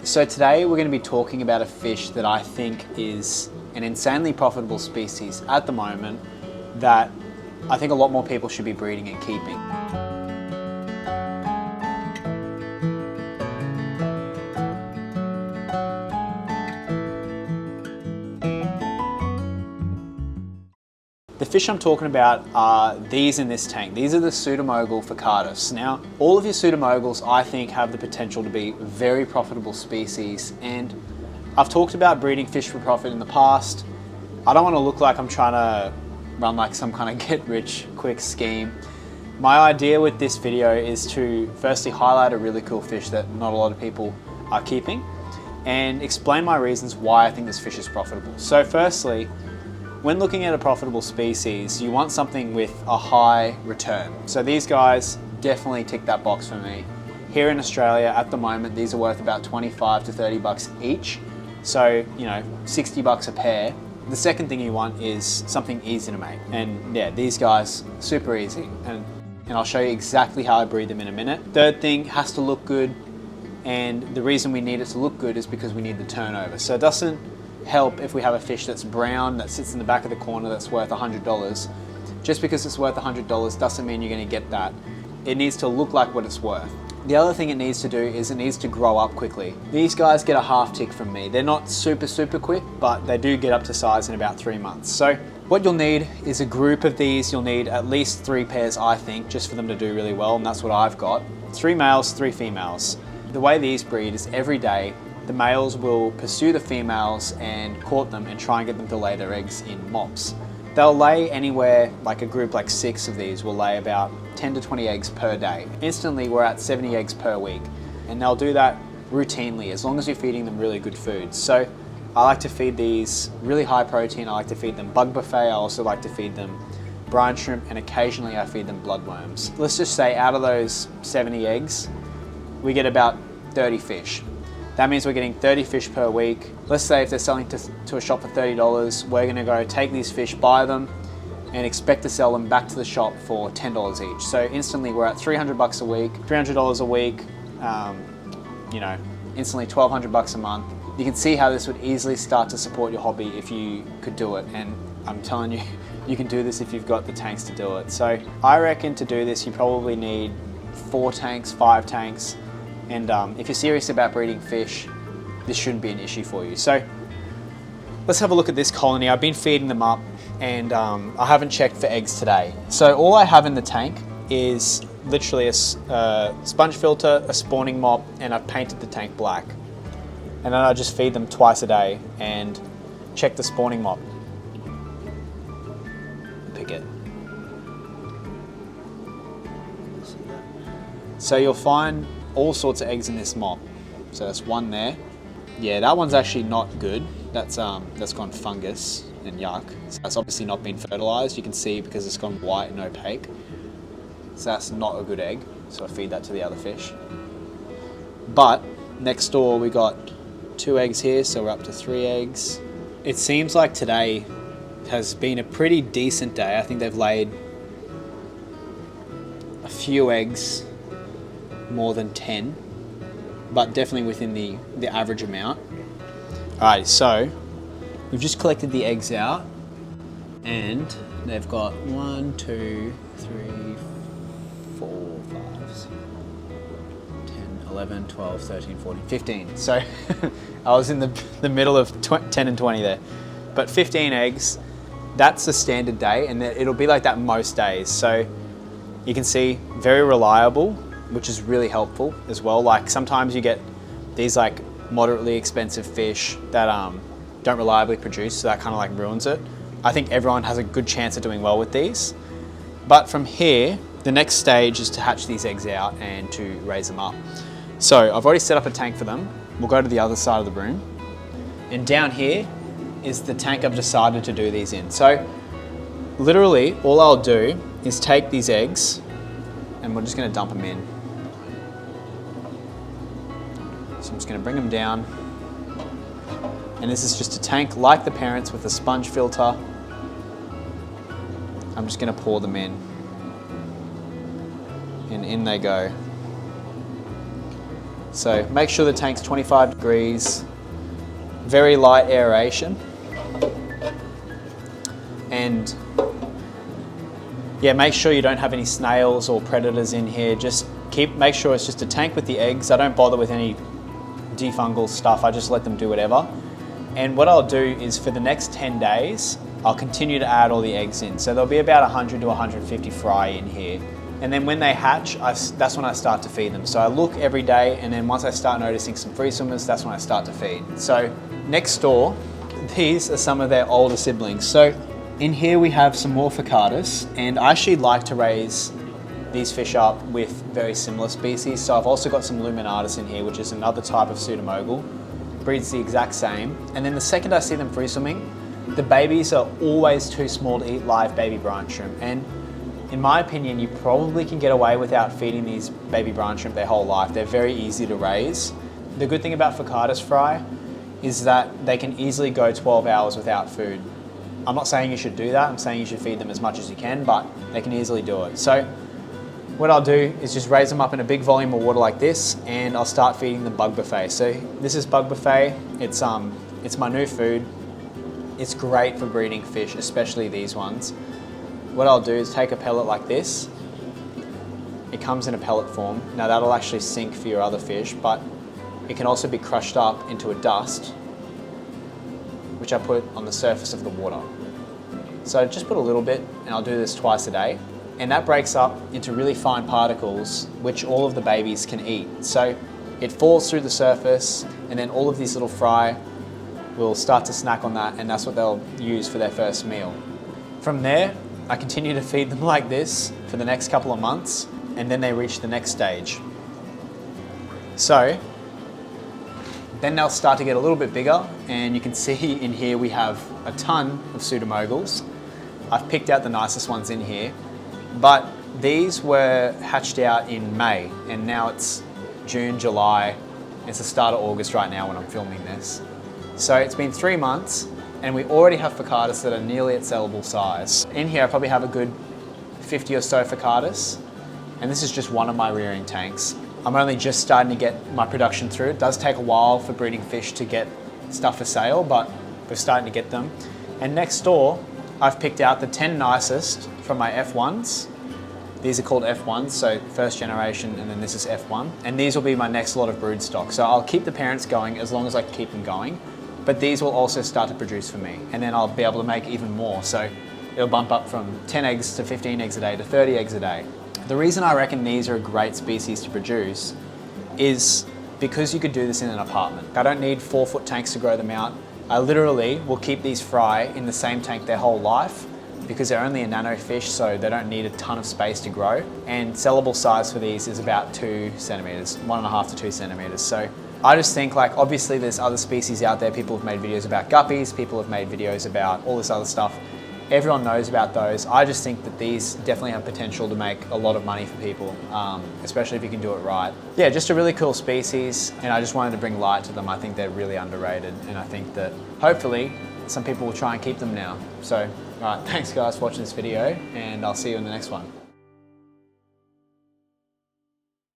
So today we're going to be talking about a fish that I think is an insanely profitable species at the moment that I think a lot more people should be breeding and keeping. The fish I'm talking about are these in this tank. These are the Pseudomogel furcatus. Now, all of your Pseudomogels I think have the potential to be very profitable species, and I've talked about breeding fish for profit in the past. I don't want to look like I'm trying to run like some kind of get rich quick scheme. My idea with this video is to firstly highlight a really cool fish that not a lot of people are keeping and explain my reasons why I think this fish is profitable. So firstly, when looking at a profitable species, you want something with a high return. So these guys definitely tick that box for me. Here in Australia at the moment, these are worth about 25 to 30 bucks each. So, 60 bucks a pair. The second thing you want is something easy to make. And yeah, these guys, super easy. And I'll show you exactly how I breed them in a minute. Third thing, has to look good. And the reason we need it to look good is because we need the turnover. So it doesn't help if we have a fish that's brown that sits in the back of the corner that's worth $100. Just because it's worth $100 doesn't mean you're going to get that. It needs to look like what it's worth. The other thing it needs to do is it needs to grow up quickly. These guys get a half tick from me. They're not super quick, but they do get up to size in about 3 months. So what you'll need is a group of these. You'll need at least 3 pairs, I think, just for them to do really well, and that's what I've got. 3 males, 3 females. The way these breed is every day the males will pursue the females and court them and try and get them to lay their eggs in mops. They'll lay anywhere, like a group like 6 of these will lay about 10 to 20 eggs per day. Instantly we're at 70 eggs per week, and they'll do that routinely as long as you're feeding them really good food. So I like to feed these really high protein. I like to feed them bug buffet. I also like to feed them brine shrimp, and occasionally I feed them bloodworms. Let's just say out of those 70 eggs, we get about 30 fish. That means we're getting 30 fish per week. Let's say if they're selling to a shop for $30, we're gonna go take these fish, buy them, and expect to sell them back to the shop for $10 each. So instantly we're at 300 bucks a week, $300 a week, instantly 1,200 bucks a month. You can see how this would easily start to support your hobby if you could do it. And I'm telling you, you can do this if you've got the tanks to do it. So I reckon to do this, you probably need 4 tanks, 5 tanks. And if you're serious about breeding fish, this shouldn't be an issue for you. So let's have a look at this colony. I've been feeding them up, and I haven't checked for eggs today. So all I have in the tank is literally a sponge filter, a spawning mop, and I've painted the tank black. And then I just feed them twice a day and check the spawning mop. Pick it. So you'll find all sorts of eggs in this mop. So that's one there. Yeah, that one's actually not good. That's gone fungus and yuck. So that's obviously not been fertilized. You can see because it's gone white and opaque. So that's not a good egg. So I feed that to the other fish. But next door we got 2 eggs here, so we're up to 3 eggs. It seems like today has been a pretty decent day. I think they've laid a few eggs, more than 10, but definitely within the average amount. Alright, so we've just collected the eggs out, and they've got 1, 2, 3, 4, 5, 6, 10, 11, 12, 13, 14, 15. So I was in the middle of 10 and 20 there. But 15 eggs, that's a standard day, and it'll be like that most days. So you can see, very reliable, which is really helpful as well. Like sometimes you get these like moderately expensive fish that don't reliably produce, so that kind of like ruins it. I think everyone has a good chance of doing well with these. But from here, the next stage is to hatch these eggs out and to raise them up. So I've already set up a tank for them. We'll go to the other side of the room. And down here is the tank I've decided to do these in. So literally all I'll do is take these eggs and we're just gonna dump them in. So I'm just going to bring them down, and this is just a tank like the parents with a sponge filter. I'm just going to pour them in, and in they go. So make sure the tank's 25 degrees, very light aeration. And yeah, make sure you don't have any snails or predators in here. Just make sure it's just a tank with the eggs. I don't bother with any defungal stuff. I just let them do whatever. And what I'll do is for the next 10 days, I'll continue to add all the eggs in. So there'll be about 100 to 150 fry in here. And then when they hatch, that's when I start to feed them. So I look every day, and then once I start noticing some free swimmers, that's when I start to feed. So next door, these are some of their older siblings. So in here we have some more Ficatus, and I actually like to raise these fish up with very similar species. So I've also got some Luminatus in here, which is another type of pseudomogul. Breeds the exact same. And then the second I see them free swimming, the babies are always too small to eat live baby brine shrimp. And in my opinion, you probably can get away without feeding these baby brine shrimp their whole life. They're very easy to raise. The good thing about Ficatus fry is that they can easily go 12 hours without food. I'm not saying you should do that, I'm saying you should feed them as much as you can, but they can easily do it. So what I'll do is just raise them up in a big volume of water like this, and I'll start feeding them bug buffet. So this is bug buffet. It's my new food. It's great for breeding fish, especially these ones. What I'll do is take a pellet like this. It comes in a pellet form. Now that'll actually sink for your other fish, but it can also be crushed up into a dust, which I put on the surface of the water. So just put a little bit, and I'll do this twice a day. And that breaks up into really fine particles, which all of the babies can eat. So it falls through the surface, and then all of these little fry will start to snack on that, and that's what they'll use for their first meal. From there, I continue to feed them like this for the next couple of months, and then they reach the next stage. So then they'll start to get a little bit bigger, and you can see in here we have a ton of pseudomoguls. I've picked out the nicest ones in here. But these were hatched out in May, and now it's June, July. It's the start of August right now when I'm filming this. So it's been 3 months, and we already have Ficatus that are nearly at sellable size. In here I probably have a good 50 or so Ficatus, and this is just one of my rearing tanks. I'm only just starting to get my production through. It does take a while for breeding fish to get stuff for sale, but we're starting to get them. And next door, I've picked out the 10 nicest from my F1s. These are called F1s, so first generation, and then this is F1. And these will be my next lot of brood stock. So I'll keep the parents going as long as I can keep them going, but these will also start to produce for me. And then I'll be able to make even more. So it'll bump up from 10 eggs to 15 eggs a day to 30 eggs a day. The reason I reckon these are a great species to produce is because you could do this in an apartment. I don't need 4-foot tanks to grow them out. I literally will keep these fry in the same tank their whole life, because they're only a nano fish, so they don't need a ton of space to grow. And sellable size for these is about 2 centimeters, 1.5 to 2 centimeters. So I just think, like, obviously there's other species out there. People have made videos about guppies, people have made videos about all this other stuff. Everyone knows about those. I just think that these definitely have potential to make a lot of money for people, especially if you can do it right. Yeah, just a really cool species, and I just wanted to bring light to them. I think they're really underrated, and I think that hopefully some people will try and keep them now. So, all right, thanks guys for watching this video, and I'll see you in the next one.